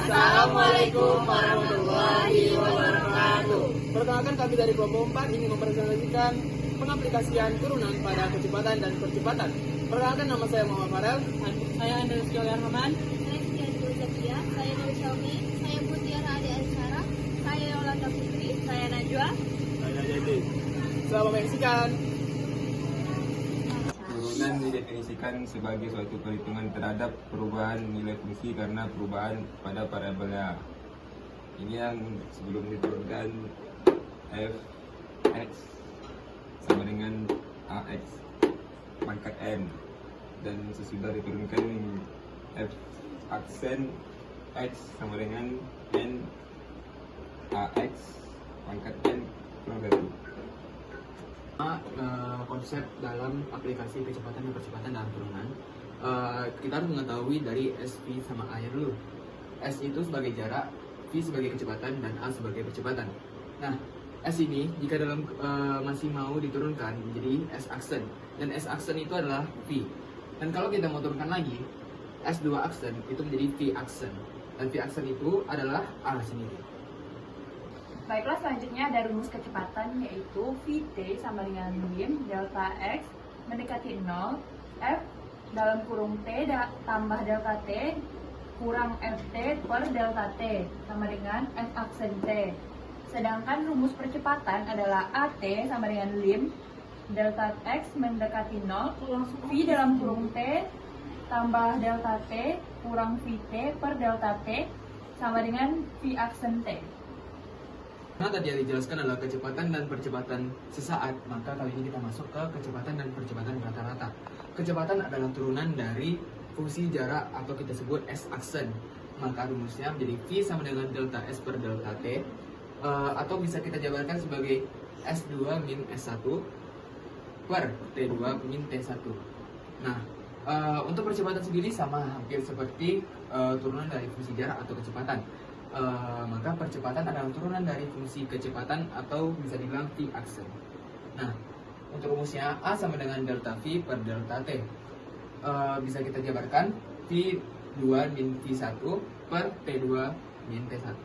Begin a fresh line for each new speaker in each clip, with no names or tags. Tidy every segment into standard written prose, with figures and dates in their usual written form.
Assalamualaikum warahmatullahi wabarakatuh.
Perkenalkan, kami dari kelompok 4 ingin mempresentasikan pengaplikasian turunan pada kecepatan dan percepatan. Perkenalkan, nama saya Muhammad Farel.
Saya Andreas Rahman.
Saya Siti Zakia, saya Nur Syami, saya Mutiara Ade Asyara, saya Yolanda Putri, saya Najwa.
Saya Jadi. Selamat menyaksikan.
Turunan didefinisikan sebagai suatu perhitungan terhadap perubahan nilai fungsi karena perubahan pada variabelnya. Ini yang sebelum diturunkan f(x) sama dengan ax pangkat n, dan sesudah diturunkan f aksen x sama dengan n ax pangkat n kurang 1.
Konsep dalam aplikasi kecepatan dan percepatan dalam turunan, kita harus mengetahui dari SV sama A dulu. S itu sebagai jarak, V sebagai kecepatan, dan A sebagai percepatan. Nah, S ini jika dalam masih mau diturunkan menjadi S aksen, dan S aksen itu adalah V. Dan kalau kita mau turunkan lagi, S2 aksen itu menjadi V aksen, dan V aksen itu adalah A sendiri.
Baiklah, selanjutnya ada rumus kecepatan, yaitu Vt sama dengan lim delta x mendekati 0, F dalam kurung T tambah delta T kurang Ft per delta T sama dengan F aksen T. Sedangkan rumus percepatan adalah At sama dengan lim delta x mendekati 0, V dalam kurung T tambah delta T kurang Vt per delta T sama dengan V aksen T.
Nah, tadi yang dijelaskan adalah kecepatan dan percepatan sesaat, maka kali ini kita masuk ke kecepatan dan percepatan rata-rata. Kecepatan adalah turunan dari fungsi jarak atau kita sebut S aksen, maka rumusnya menjadi V sama dengan delta S per delta T, atau bisa kita jabarkan sebagai S2 min S1 per T2 min T1. Nah, untuk percepatan sendiri sama hampir seperti turunan dari fungsi jarak atau kecepatan. Maka percepatan adalah turunan dari fungsi kecepatan atau bisa dibilang V aksen. Nah, untuk rumusnya A sama dengan delta V per delta T, bisa kita jabarkan V2 min V1 per T2 min T1.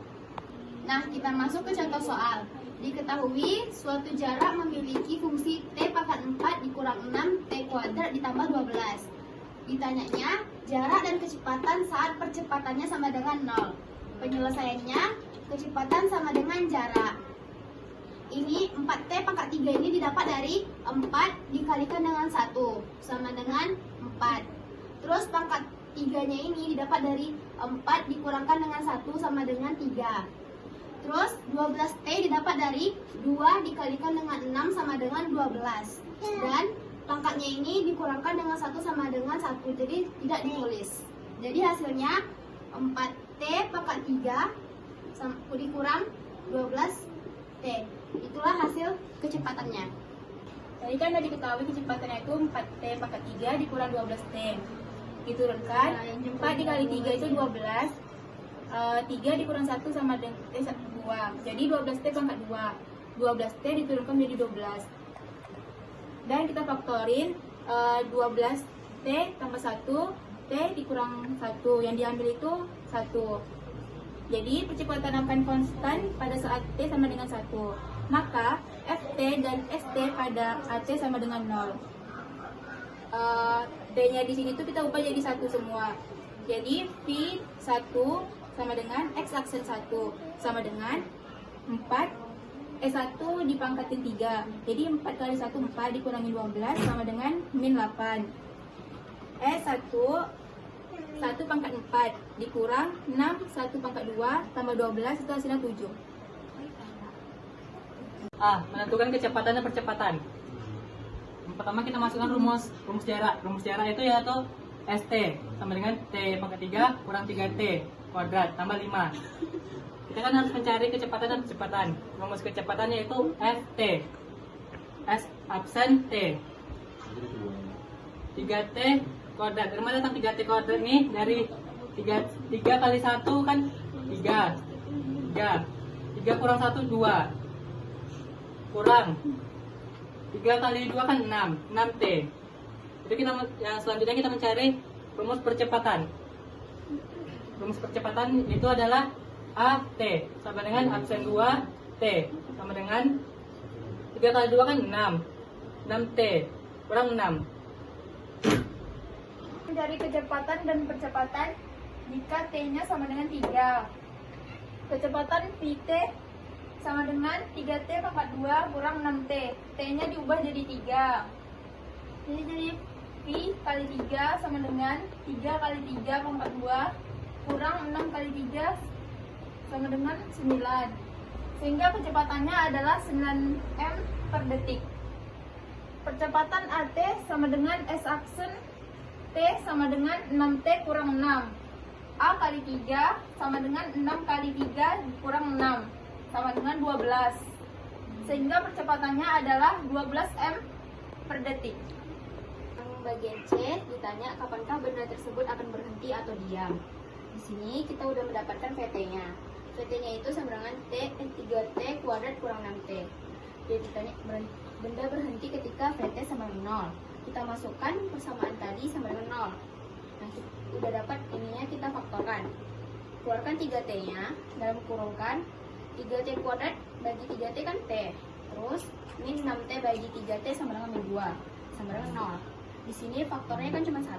Nah, kita masuk ke contoh soal. Diketahui suatu jarak memiliki fungsi T pangkat 4 dikurang 6 T kuadrat ditambah 12. Ditanyanya jarak dan kecepatan saat percepatannya sama dengan 0. Penyelesaiannya, kecepatan sama dengan jarak. Ini 4T pangkat 3 ini didapat dari 4 dikalikan dengan 1 sama dengan 4. Terus pangkat 3-nya ini didapat dari 4 dikurangkan dengan 1 sama dengan 3. Terus 12T didapat dari 2 dikalikan dengan 6 sama dengan 12. Dan pangkatnya ini dikurangkan dengan 1 sama dengan 1, jadi tidak ditulis. Jadi hasilnya 4T pangkat 3 dikurang 12T. Itulah hasil kecepatannya.
Tadi kan udah diketahui kecepatannya itu 4T pangkat 3 dikurang 12T. Diturunkan, 4 dikali 3 itu 12. 3 dikurang 1 sama dengan T 2. Jadi 12T pangkat 2. 12T diturunkan menjadi 12. Dan kita faktorin 12T tambah 1, T dikurang 1, yang diambil itu 1. Jadi percepatan akan konstan pada saat T sama dengan 1. Maka Ft dan St pada AT sama dengan 0. T-nya di sini tuh kita ubah jadi 1 semua. Jadi V1 sama dengan X aksen 1 sama dengan 4 S1 dipangkatin 3. Jadi 4 kali 1 4 dikurangi 12 sama dengan min 8. S1 1 pangkat 4 dikurang 6 1 pangkat 2 tambah 12 itu hasilnya 7. A. Menentukan kecepatan dan percepatan. Pertama kita masukkan rumus jarak. Rumus jarak itu yaitu ST sama dengan T pangkat 3 kurang 3T kuadrat tambah 5. Kita kan harus mencari kecepatan dan percepatan. Rumus kecepatannya itu FT. S absen T. 3T kuadrat. Dari mana datang 3T kuadrat nih? Dari 3 kali 1 kan 3. 3 kurang 1 2. Kurang 3 kali 2 kan 6. 6T. Jadi yang selanjutnya kita mencari rumus percepatan.
rumus percepatan itu adalah AT sama dengan absen 2 T sama dengan 3 kali 2 kan 6 T kurang 6.
Dari kecepatan dan percepatan jika T-nya sama dengan 3. Kecepatan Vt sama dengan 3T pangkat 2 kurang 6T. T-nya diubah jadi 3. Jadi V kali 3 sama dengan 3 kali 3 pangkat 2 kurang 6 kali 3 sama dengan 9. Sehingga kecepatannya adalah 9m per detik. Percepatan AT sama dengan S aksen T sama dengan 6T kurang 6. A kali 3 sama dengan 6 kali 3 kurang 6 sama dengan 12. Sehingga percepatannya adalah 12m per detik.
Bagian C ditanya kapankah benda tersebut akan berhenti atau diam. Di sini kita udah mendapatkan VT-nya. VT-nya itu sama dengan 3T kuadrat kurang 6T. Jadi ditanya benda berhenti ketika VT sama dengan 0. Kita masukkan persamaan tadi sama dengan 0. Nah, udah dapat ininya, kita faktorkan. Keluarkan 3T-nya, dalam kurungkan 3T kuadrat bagi 3T kan T. Terus min 6T bagi 3T sama dengan min 2 sama dengan 0. Di sini faktornya kan cuma 1.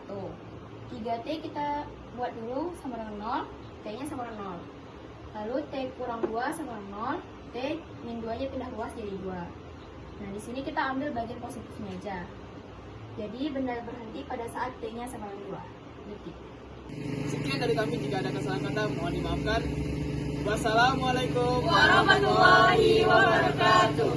3T kita buat dulu sama dengan 0, T-nya sama dengan 0. Lalu T kurang 2 sama dengan 0, T min 2-nya pindah luas jadi 2. Nah, di sini kita ambil bagian positifnya aja. Jadi benda berhenti pada saat T-nya sama dengan 2 detik.
Sekian dari kami, jika ada kesalahan kata mohon dimaafkan. Wassalamualaikum
Warahmatullahi wabarakatuh.